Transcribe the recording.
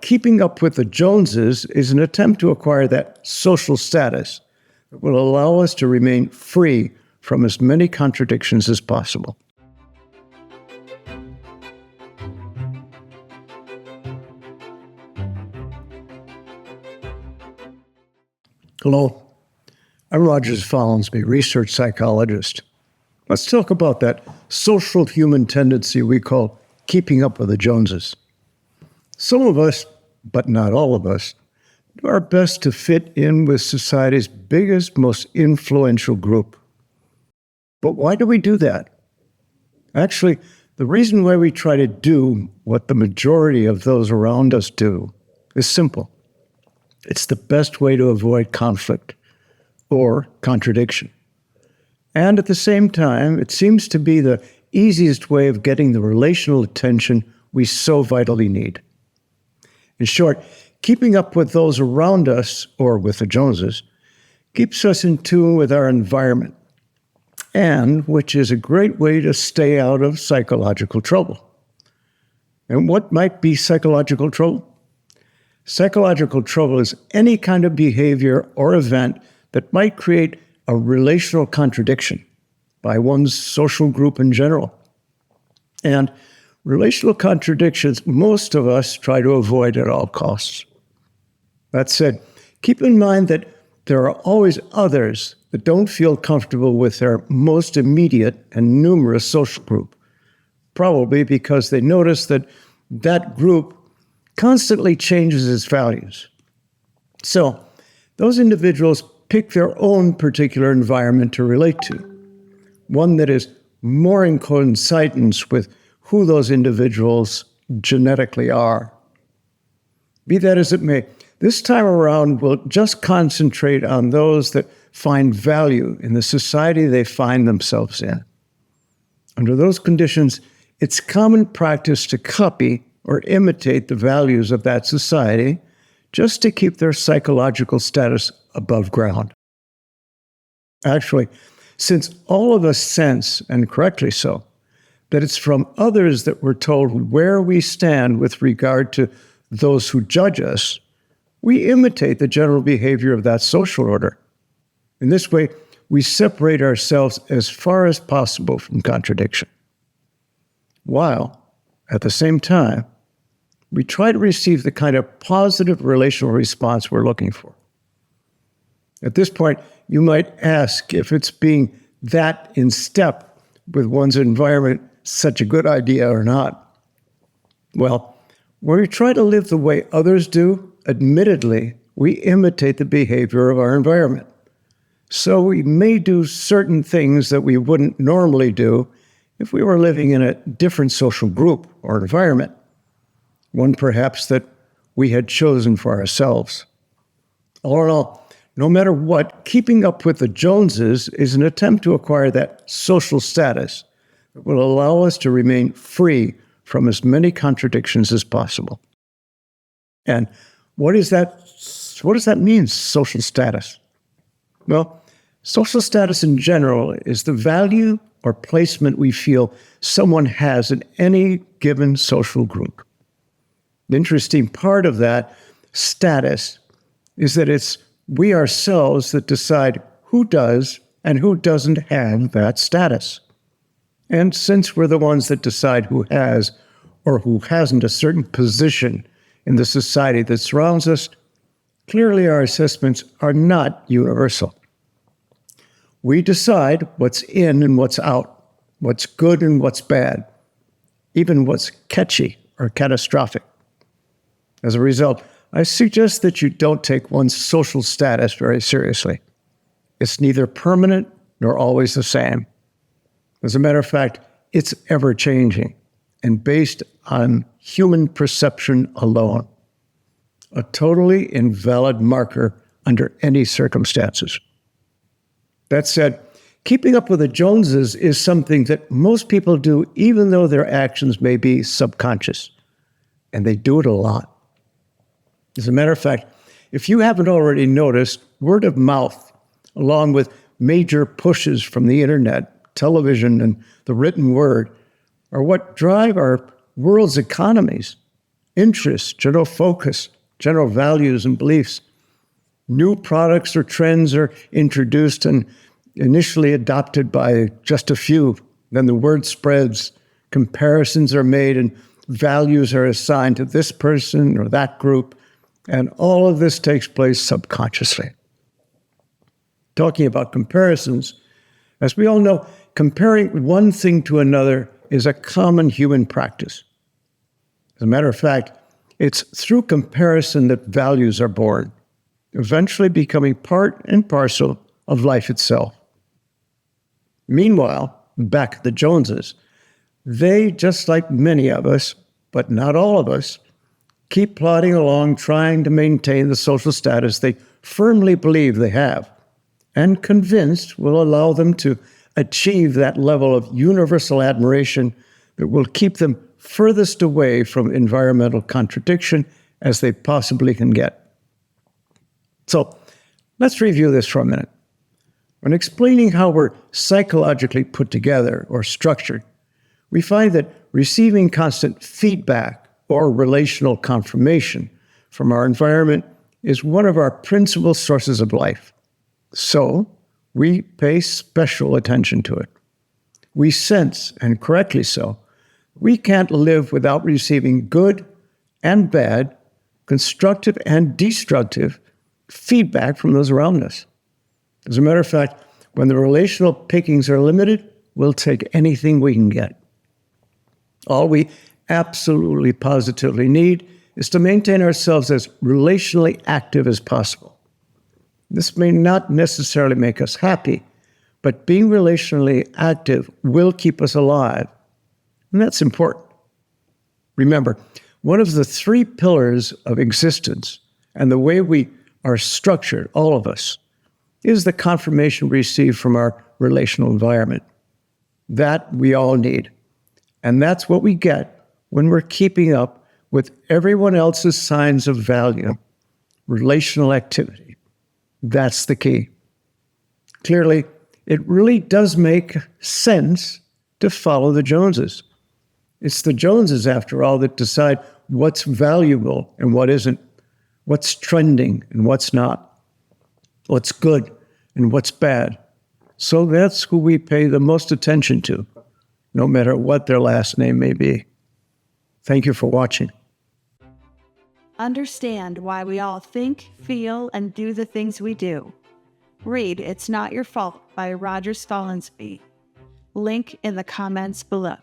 keeping up with the Joneses is an attempt to acquire that social status that will allow us to remain free from as many contradictions as possible. Hello, I'm Rogers Follinsby, research psychologist. Let's talk about that social human tendency we call keeping up with the Joneses. Some of us, but not all of us, do our best to fit in with society's biggest, most influential group. But why do we do that? Actually, the reason why we try to do what the majority of those around us do is simple. It's the best way to avoid conflict or contradiction. And at the same time, it seems to be the easiest way of getting the relational attention we so vitally need. In short, keeping up with those around us, or with the Joneses, keeps us in tune with our environment, and which is a great way to stay out of psychological trouble. And what might be psychological trouble? Psychological trouble is any kind of behavior or event that might create a relational contradiction by one's social group in general. And relational contradictions, most of us try to avoid at all costs. That said, keep in mind that there are always others that don't feel comfortable with their most immediate and numerous social group, probably because they notice that that group constantly changes its values. So, those individuals pick their own particular environment to relate to, one that is more in coincidence with who those individuals genetically are. Be that as it may, this time around we'll just concentrate on those that find value in the society they find themselves in. Under those conditions, it's common practice to copy or imitate the values of that society just to keep their psychological status above ground. Actually, since all of us sense, and correctly so, that it's from others that we're told where we stand with regard to those who judge us, we imitate the general behavior of that social order. In this way, we separate ourselves as far as possible from contradiction, while, at the same time, we try to receive the kind of positive relational response we're looking for. At this point, you might ask if it's being that in step with one's environment such a good idea or not. Well, when we try to live the way others do, admittedly, we imitate the behavior of our environment. So we may do certain things that we wouldn't normally do if we were living in a different social group or environment, one perhaps that we had chosen for ourselves. All in all, no matter what, keeping up with the Joneses is an attempt to acquire that social status that will allow us to remain free from as many contradictions as possible. And what does that mean, social status? Well, social status in general is the value or placement we feel someone has in any given social group. The interesting part of that status is that it's we ourselves that decide who does and who doesn't have that status. And since we're the ones that decide who has or who hasn't a certain position in the society that surrounds us, clearly our assessments are not universal. We decide what's in and what's out, what's good and what's bad, even what's catchy or catastrophic. As a result, I suggest that you don't take one's social status very seriously. It's neither permanent nor always the same. As a matter of fact, it's ever-changing and based on human perception alone, a totally invalid marker under any circumstances. That said, keeping up with the Joneses is something that most people do even though their actions may be subconscious, and they do it a lot. As a matter of fact, if you haven't already noticed, word of mouth, along with major pushes from the internet, television, and the written word, are what drive our world's economies. interests, general focus, general values and beliefs. New products or trends are introduced and initially adopted by just a few. Then the word spreads, comparisons are made, and values are assigned to this person or that group. And all of this takes place subconsciously. Talking about comparisons, as we all know, comparing one thing to another is a common human practice. As a matter of fact, it's through comparison that values are born, eventually becoming part and parcel of life itself. Meanwhile, back at the Joneses, they, just like many of us, but not all of us, keep plodding along trying to maintain the social status they firmly believe they have, and convinced will allow them to achieve that level of universal admiration that will keep them furthest away from environmental contradiction as they possibly can get. So let's review this for a minute. When explaining how we're psychologically put together or structured, we find that receiving constant feedback or relational confirmation from our environment is one of our principal sources of life. So we pay special attention to it. We sense, and correctly so, we can't live without receiving good and bad, constructive and destructive feedback from those around us. As a matter of fact, when the relational pickings are limited, we'll take anything we can get. All we absolutely positively need is to maintain ourselves as relationally active as possible. This may not necessarily make us happy, but being relationally active will keep us alive. And that's important. Remember, one of the three pillars of existence and the way we are structured, all of us, is the confirmation we receive from our relational environment. That we all need. And that's what we get when we're keeping up with everyone else's signs of value, relational activity. That's the key. Clearly, it really does make sense to follow the Joneses. It's the Joneses, after all, that decide what's valuable and what isn't, what's trending and what's not, what's good and what's bad. So that's who we pay the most attention to, no matter what their last name may be. Thank you for watching. Understand why we all think, feel, and do the things we do. Read It's Not Your Fault by Roger Stolensby. Link in the comments below.